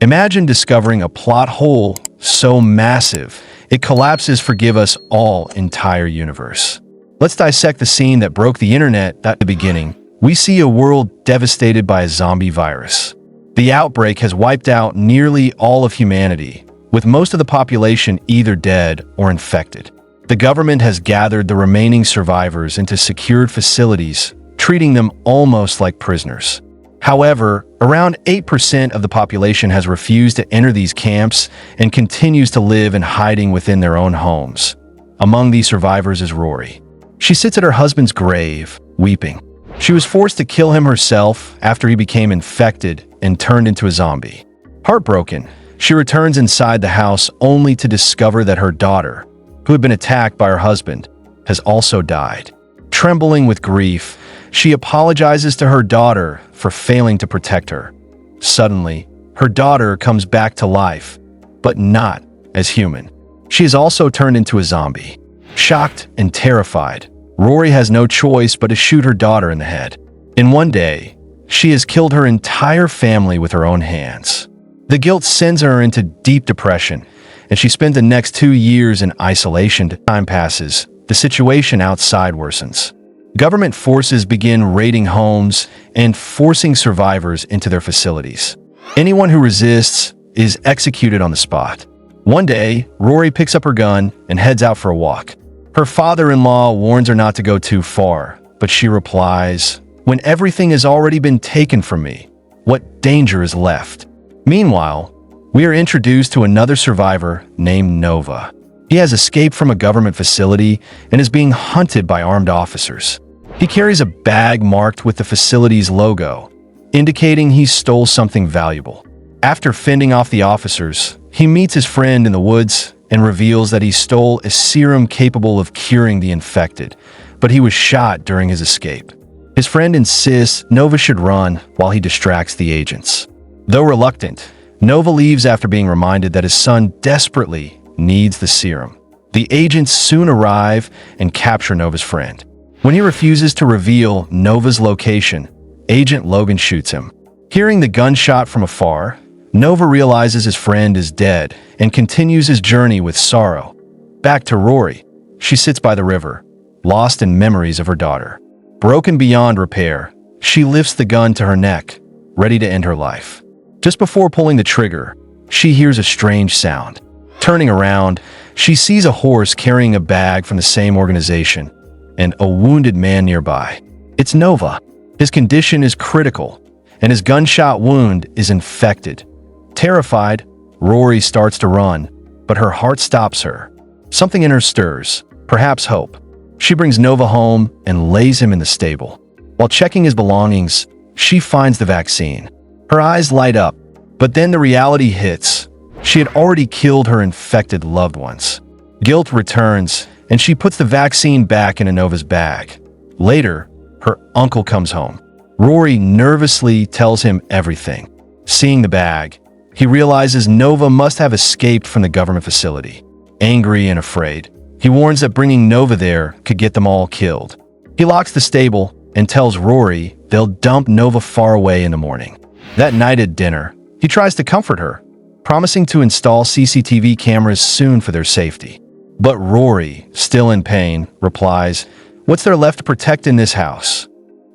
Imagine discovering a plot hole so massive, it collapses forgive us all entire universe. Let's dissect the scene that broke the internet at the beginning. We see a world devastated by a zombie virus. The outbreak has wiped out nearly all of humanity, with most of the population either dead or infected. The government has gathered the remaining survivors into secured facilities, treating them almost like prisoners. However, around 8% of the population has refused to enter these camps and continues to live in hiding within their own homes. Among these survivors is Rory. She sits at her husband's grave, weeping. She was forced to kill him herself after he became infected and turned into a zombie. Heartbroken, she returns inside the house only to discover that her daughter, who had been attacked by her husband, has also died. Trembling with grief, she apologizes to her daughter for failing to protect her. Suddenly, her daughter comes back to life, but not as human. She is also turned into a zombie. Shocked and terrified, Rory has no choice but to shoot her daughter in the head. In one day, she has killed her entire family with her own hands. The guilt sends her into deep depression, and she spends the next 2 years in isolation. Time passes, the situation outside worsens. Government forces begin raiding homes and forcing survivors into their facilities. Anyone who resists is executed on the spot. One day, Rory picks up her gun and heads out for a walk. Her father-in-law warns her not to go too far, but she replies, "When everything has already been taken from me, what danger is left?" Meanwhile, we are introduced to another survivor named Nova. He has escaped from a government facility and is being hunted by armed officers. He carries a bag marked with the facility's logo, indicating he stole something valuable. After fending off the officers, he meets his friend in the woods and reveals that he stole a serum capable of curing the infected, but he was shot during his escape. His friend insists Nova should run while he distracts the agents. Though reluctant, Nova leaves after being reminded that his son desperately needs the serum. The agents soon arrive and capture Nova's friend. When he refuses to reveal Nova's location, Agent Logan shoots him. Hearing the gunshot from afar, Nova realizes his friend is dead and continues his journey with sorrow. Back to Rory, she sits by the river, lost in memories of her daughter. Broken beyond repair, she lifts the gun to her neck, ready to end her life. Just before pulling the trigger, she hears a strange sound. Turning around, she sees a horse carrying a bag from the same organization and a wounded man nearby. It's Nova. His condition is critical, and his gunshot wound is infected. Terrified, Rory starts to run, but her heart stops her. Something in her stirs, perhaps hope. She brings Nova home and lays him in the stable. While checking his belongings, she finds the vaccine. Her eyes light up, but then the reality hits. She had already killed her infected loved ones. Guilt returns, and she puts the vaccine back into Nova's bag. Later, her uncle comes home. Rory nervously tells him everything. Seeing the bag, he realizes Nova must have escaped from the government facility. Angry and afraid, he warns that bringing Nova there could get them all killed. He locks the stable and tells Rory they'll dump Nova far away in the morning. That night at dinner, he tries to comfort her, promising to install CCTV cameras soon for their safety. But Rory, still in pain, replies, "What's there left to protect in this house?"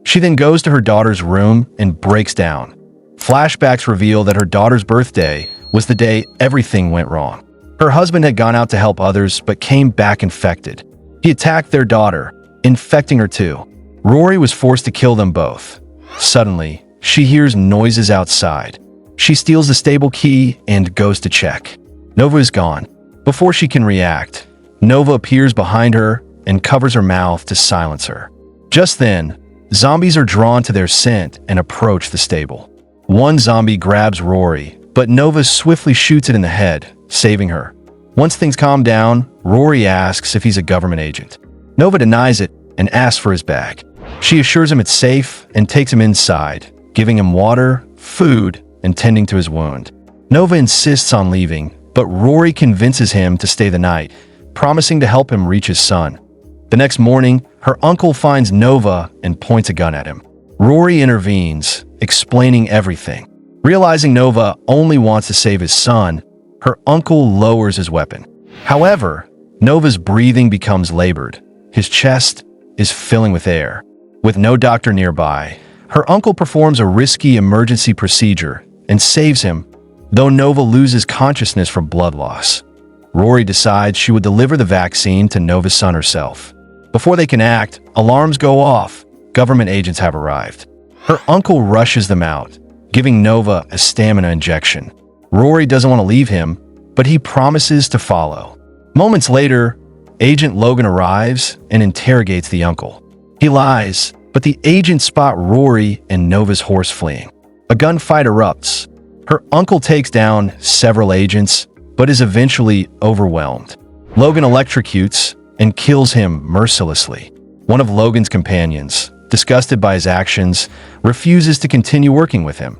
She then goes to her daughter's room and breaks down. Flashbacks reveal that her daughter's birthday was the day everything went wrong. Her husband had gone out to help others but came back infected. He attacked their daughter, infecting her too. Rory was forced to kill them both. Suddenly, she hears noises outside. She steals the stable key and goes to check. Nova is gone. Before she can react, Nova appears behind her and covers her mouth to silence her. Just then, zombies are drawn to their scent and approach the stable. One zombie grabs Rory, but Nova swiftly shoots it in the head, saving her. Once things calm down, Rory asks if he's a government agent. Nova denies it and asks for his bag. She assures him it's safe and takes him inside, giving him water, food, and tending to his wound. Nova insists on leaving, but Rory convinces him to stay the night, promising to help him reach his son. The next morning, her uncle finds Nova and points a gun at him. Rory intervenes, explaining everything. Realizing Nova only wants to save his son, her uncle lowers his weapon. However, Nova's breathing becomes labored. His chest is filling with air. With no doctor nearby, her uncle performs a risky emergency procedure and saves him, though Nova loses consciousness from blood loss. Rory decides she would deliver the vaccine to Nova's son herself. Before they can act, alarms go off. Government agents have arrived. Her uncle rushes them out, giving Nova a stamina injection. Rory doesn't want to leave him, but he promises to follow. Moments later, Agent Logan arrives and interrogates the uncle. He lies, but the agents spot Rory and Nova's horse fleeing. A gunfight erupts. Her uncle takes down several agents, but is eventually overwhelmed. Logan electrocutes and kills him mercilessly. One of Logan's companions, disgusted by his actions, refuses to continue working with him.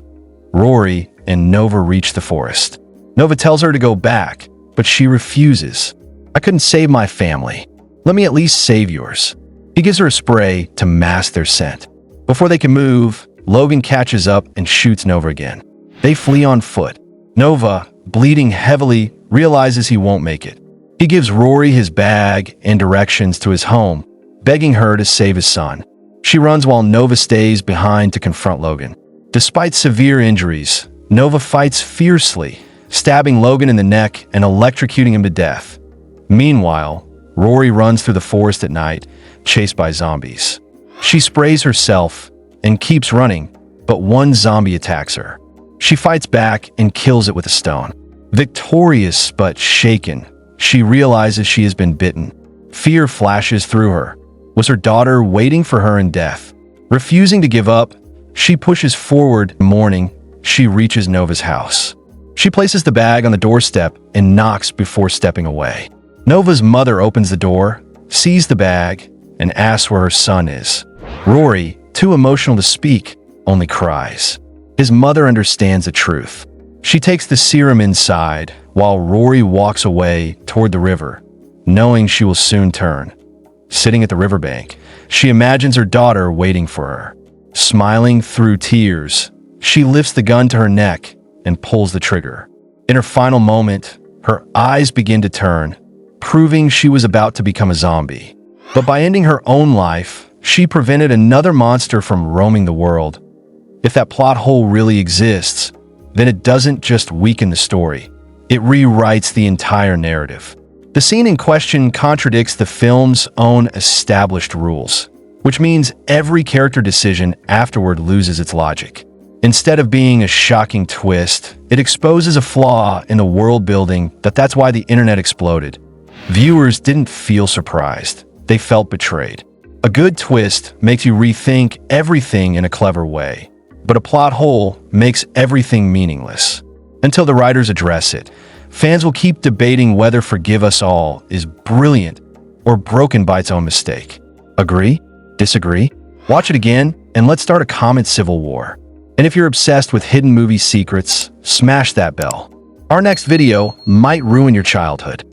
Rory and Nova reach the forest. Nova tells her to go back, but she refuses. "I couldn't save my family. Let me at least save yours." He gives her a spray to mask their scent. Before they can move, Logan catches up and shoots Nova again. They flee on foot. Nova, bleeding heavily, realizes he won't make it. He gives Rory his bag and directions to his home, begging her to save his son. She runs while Nova stays behind to confront Logan. Despite severe injuries, Nova fights fiercely, stabbing Logan in the neck and electrocuting him to death. Meanwhile, Rory runs through the forest at night, chased by zombies. She sprays herself and keeps running, but one zombie attacks her. She fights back and kills it with a stone. Victorious but shaken, she realizes she has been bitten. Fear flashes through her. Was her daughter waiting for her in death? Refusing to give up, she pushes forward. In the morning, she reaches Nova's house. She places the bag on the doorstep and knocks before stepping away. Nova's mother opens the door, sees the bag, and asks where her son is. Rory, too emotional to speak, only cries. His mother understands the truth. She takes the serum inside, while Rory walks away toward the river, knowing she will soon turn. Sitting at the riverbank, she imagines her daughter waiting for her. Smiling through tears, she lifts the gun to her neck and pulls the trigger. In her final moment, her eyes begin to turn, proving she was about to become a zombie. But by ending her own life, she prevented another monster from roaming the world. If that plot hole really exists, then it doesn't just weaken the story, it rewrites the entire narrative. The scene in question contradicts the film's own established rules, which means every character decision afterward loses its logic. Instead of being a shocking twist, it exposes a flaw in the world building. That's why the internet exploded. Viewers didn't feel surprised, they felt betrayed. A good twist makes you rethink everything in a clever way, but a plot hole makes everything meaningless. Until the writers address it, fans will keep debating whether Forgive Us All is brilliant or broken by its own mistake. Agree? Disagree? Watch it again, and let's start a comment civil war. And if you're obsessed with hidden movie secrets, smash that bell. Our next video might ruin your childhood.